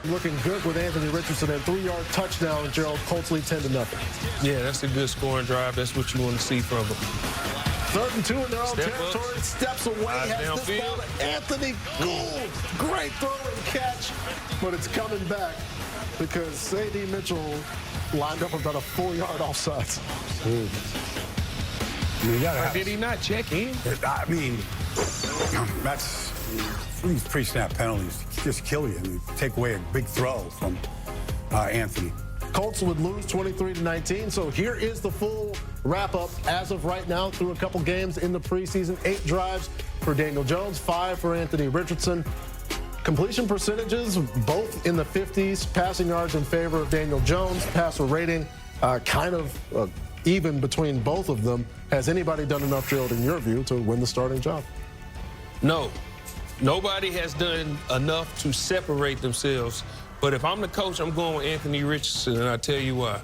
Looking good with Anthony Richardson and 3-yard touchdown. Gerald, Colts lead 10-0. Yeah, that's a good scoring drive. That's what you want to see from them. 3rd and 2 in their own territory. Steps away, has this ball to Anthony Gould. Great throw and catch, but it's coming back because A.D. Mitchell lined up about a 4-yard offsides. I mean, or did he not check in? I mean, that's these pre-snap penalties just kill you. I mean, take away a big throw from Anthony. Colts would lose 23-19. So here is the full wrap-up as of right now through a couple games in the preseason. 8 drives for Daniel Jones, 5 for Anthony Richardson. Completion percentages, both in the 50s. Passing yards in favor of Daniel Jones. Passer rating, kind of even between both of them. Has anybody done enough, Gerald, in your view, to win the starting job? No. Nobody has done enough to separate themselves. But if I'm the coach, I'm going with Anthony Richardson, and I'll tell you why.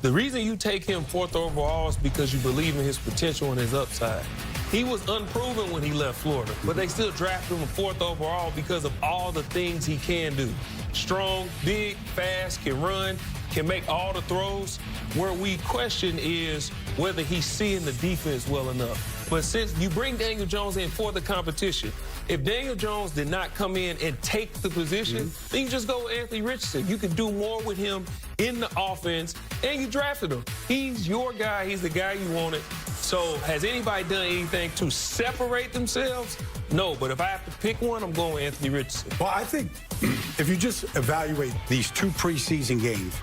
The reason you take him 4th overall is because you believe in his potential and his upside. He was unproven when he left Florida, but they still drafted him 4th overall because of all the things he can do. Strong, big, fast, can run, can make all the throws. Where we question is whether he's seeing the defense well enough. But since you bring Daniel Jones in for the competition, if Daniel Jones did not come in and take the position, then you just go with Anthony Richardson. You can do more with him in the offense, and you drafted him. He's your guy. He's the guy you wanted. So has anybody done anything to separate themselves? No, but if I have to pick one, I'm going with Anthony Richardson. Well, I think if you just evaluate these 2 preseason games,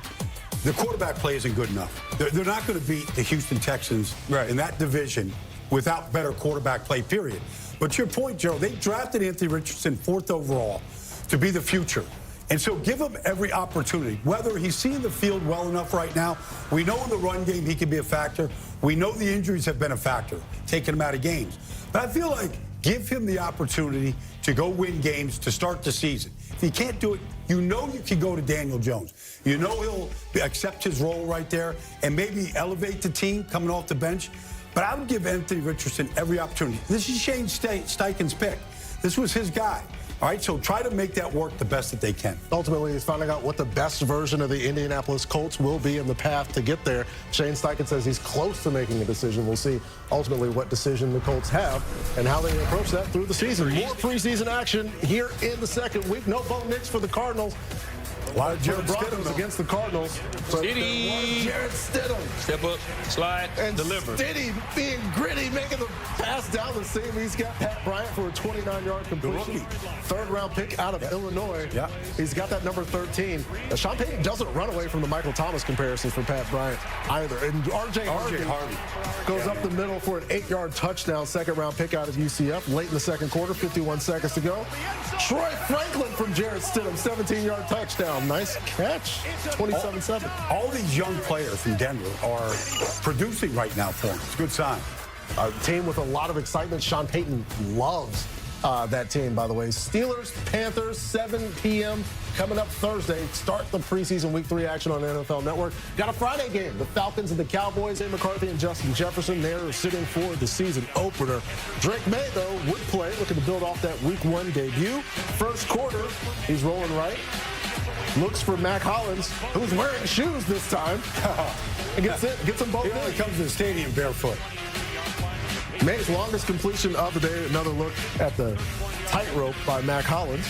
the quarterback play isn't good enough. They're not going to beat the Houston Texans in that division without better quarterback play, period. But to your point, Gerald, they drafted Anthony Richardson 4th overall to be the future. And so give him every opportunity. Whether he's seeing the field well enough right now, we know in the run game he can be a factor. We know the injuries have been a factor, taking him out of games. But I feel like give him the opportunity to go win games to start the season. If he can't do it, you know you can go to Daniel Jones. You know he'll accept his role right there and maybe elevate the team coming off the bench. But I would give Anthony Richardson every opportunity. This is Shane Steichen's pick. This was his guy. All right, so try to make that work the best that they can. Ultimately, he's finding out what the best version of the Indianapolis Colts will be in the path to get there. Shane Steichen says he's close to making a decision. We'll see ultimately what decision the Colts have and how they approach that through the season. More preseason action here in the 2nd week. No Bo Nix for the Cardinals. A lot of Jared Broncos against the Cardinals. Jared Stidham. Step up, slide, and deliver. Stiddy being gritty, making the pass down the seam. He's got Pat Bryant for a 29-yard completion. 3rd-round pick out of Illinois. Yeah. He's got that number 13. Sean Payton doesn't run away from the Michael Thomas comparisons for Pat Bryant either. And R.J. Harvey goes up the middle for an 8-yard touchdown. 2nd-round pick out of UCF. Late in the 2nd quarter, 51 seconds to go. Troy Franklin from Jared Stidham, 17-yard touchdown. Nice catch, 27-7. All these young players from Denver are producing right now for him. It's a good sign. A team with a lot of excitement. Sean Payton loves that team, by the way. Steelers, Panthers, 7 p.m. coming up Thursday. Start the preseason Week 3 action on NFL Network. Got a Friday game. The Falcons and the Cowboys. A. McCarthy and Justin Jefferson. They're sitting for the season opener. Drake May, though, would play, looking to build off that Week 1 debut. 1st quarter, he's rolling right. Looks for Mac Hollins, who's wearing shoes this time. And gets them both in. He only comes to the stadium barefoot. May's longest completion of the day. Another look at the tightrope by Mac Hollins.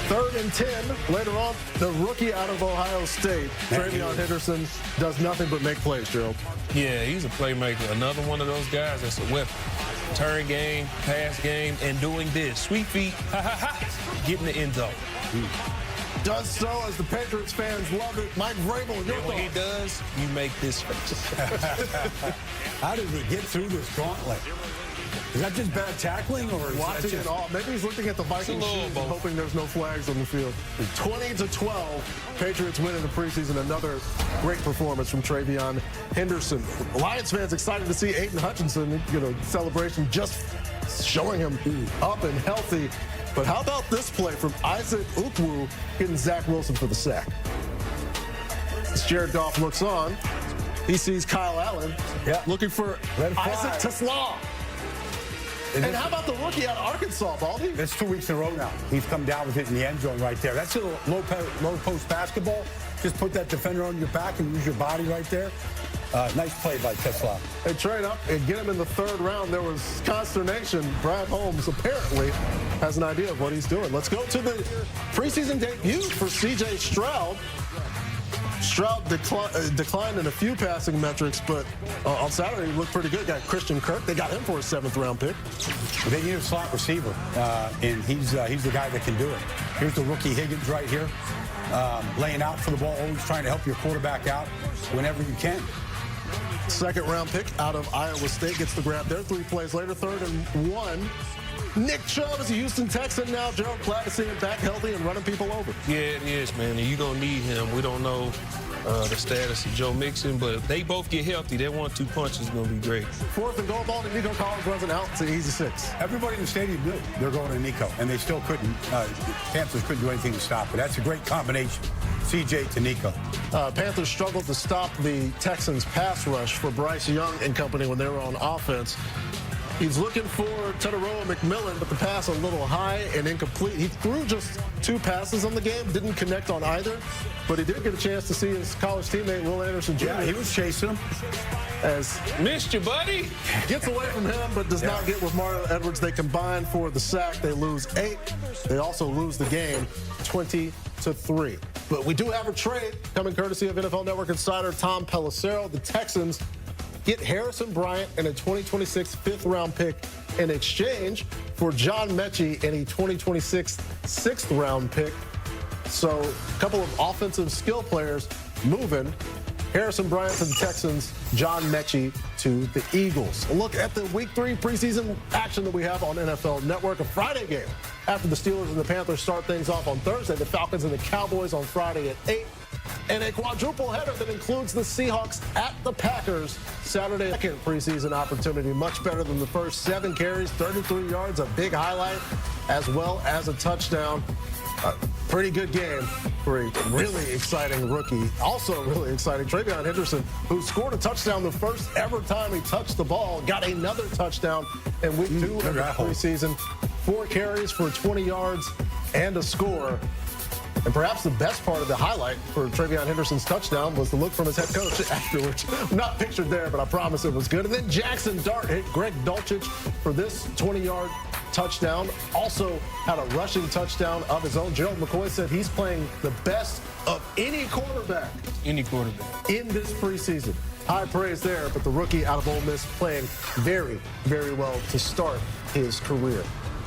3rd and 10. Later on, the rookie out of Ohio State, Travion Henderson, does nothing but make plays, Gerald. Yeah, he's a playmaker. Another one of those guys that's a weapon. Turn game, pass game, and doing this. Sweet feet, getting the end zone. Does so as the Patriots fans love it. Mike Vrabel, your thoughts? When he does, you make this face. How did he get through this gauntlet? Is that just bad tackling, or is watching just... it all? Maybe he's looking at the Vikings shoes and hoping there's no flags on the field. 20-12, Patriots win in the preseason. Another great performance from Travion Henderson. Lions fans excited to see Aiden Hutchinson, celebration just showing him up and healthy. But how about this play from Isaac Ukwu hitting Zach Wilson for the sack? As Jared Goff looks on, he sees Kyle Allen looking for Isaac Tesla. And how about the rookie out of Arkansas, Baldy? That's 2 weeks in a row now. He's come down with it in the end zone right there. That's a little low post basketball. Just put that defender on your back and use your body right there. Nice play by Tesla. They trade up and get him in the 3rd round. There was consternation. Brad Holmes apparently has an idea of what he's doing. Let's go to the preseason debut for C.J. Stroud. Stroud declined in a few passing metrics, but on Saturday he looked pretty good. Got Christian Kirk. They got him for a 7th-round pick. They need a slot receiver, and he's the guy that can do it. Here's the rookie Higgins right here, laying out for the ball, always trying to help your quarterback out whenever you can. 2nd-round pick out of Iowa State gets the grab there. 3 plays later, 3rd and 1. Nick Chubb is a Houston Texan now. Gerald, glad to see him back healthy and running people over. Yeah, it is, man. And you're going to need him. We don't know the status of Joe Mixon, but if they both get healthy, that 1-2 punch is going to be great. 4th and goal, ball to Nico Collins runs it out. It's an easy 6. Everybody in the stadium knew they're going to Nico, and they still couldn't. Panthers couldn't do anything to stop it. That's a great combination. CJ to Nico. Panthers struggled to stop the Texans' pass rush for Bryce Young and company when they were on offense. He's looking for Teteroa McMillan, but the pass a little high and incomplete. He threw just 2 passes on the game, didn't connect on either, but he did get a chance to see his college teammate, Will Anderson Jr. Yeah, he was chasing him. As missed you, buddy. Gets away from him, but does not get with Mario Edwards. They combine for the sack. They lose 8. They also lose the game 20-3. But we do have a trade coming courtesy of NFL Network insider Tom Pelissero. The Texans get Harrison Bryant and a 2026 5th-round pick in exchange for John Mechie and a 2026 6th-round pick. So a couple of offensive skill players moving. Harrison Bryant to the Texans, John Mechie to the Eagles. A look at the Week 3 preseason action that we have on NFL Network. A Friday game after the Steelers and the Panthers start things off on Thursday. The Falcons and the Cowboys on Friday at 8. And a quadruple header that includes the Seahawks at the Packers Saturday. 2nd preseason opportunity, much better than the first. 7 carries, 33 yards, a big highlight, as well as a touchdown. Pretty good game for a really exciting rookie. Also really exciting, Travion Henderson, who scored a touchdown the first ever time he touched the ball, got another touchdown in Week 2 of the preseason. 4 carries for 20 yards and a score. And perhaps the best part of the highlight for Travion Henderson's touchdown was the look from his head coach afterwards. Not pictured there, but I promise it was good. And then Jackson Dart hit Greg Dulcich for this 20-yard touchdown. Also had a rushing touchdown of his own. Gerald McCoy said he's playing the best of any quarterback. Any quarterback. In this preseason. High praise there, but the rookie out of Ole Miss playing very, very well to start his career.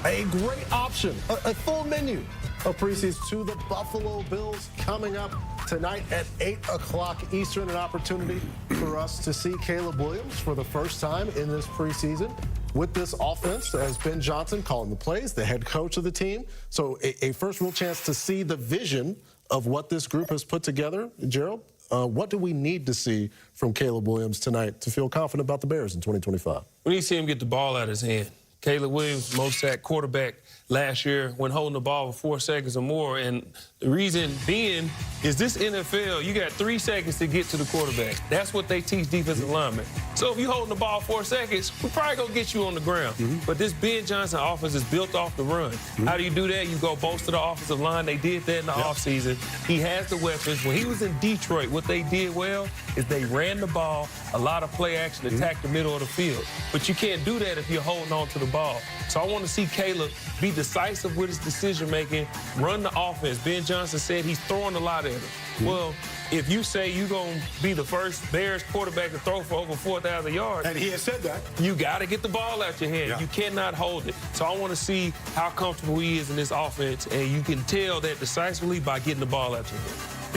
A great option, a full menu of preseason to the Buffalo Bills coming up tonight at 8 o'clock Eastern. An opportunity for us to see Caleb Williams for the first time in this preseason with this offense, as Ben Johnson calling the plays, the head coach of the team. So a first real chance to see the vision of what this group has put together. Gerald, what do we need to see from Caleb Williams tonight to feel confident about the Bears in 2025? We need to see him get the ball out of his hand. Caleb Williams, most sacked quarterback last year when holding the ball for 4 seconds or more. And the reason being is this NFL, you got 3 seconds to get to the quarterback. That's what they teach defensive linemen. So if you're holding the ball 4 seconds, we're probably going to get you on the ground. But this Ben Johnson offense is built off the run. How do you do that? You go bolster the offensive line. They did that in the offseason. He has the weapons. When he was in Detroit, what they did well is they ran the ball, a lot of play action, attack the middle of the field. But you can't do that if you're holding on to the ball. So I want to see Caleb be decisive with his decision-making, run the offense. Ben Johnson said he's throwing a lot at him. Well, if you say you're going to be the first Bears quarterback to throw for over 4,000 yards. And he has said that. You got to get the ball out your hand. You cannot hold it. So I want to see how comfortable he is in this offense, and you can tell that decisively by getting the ball out your hand.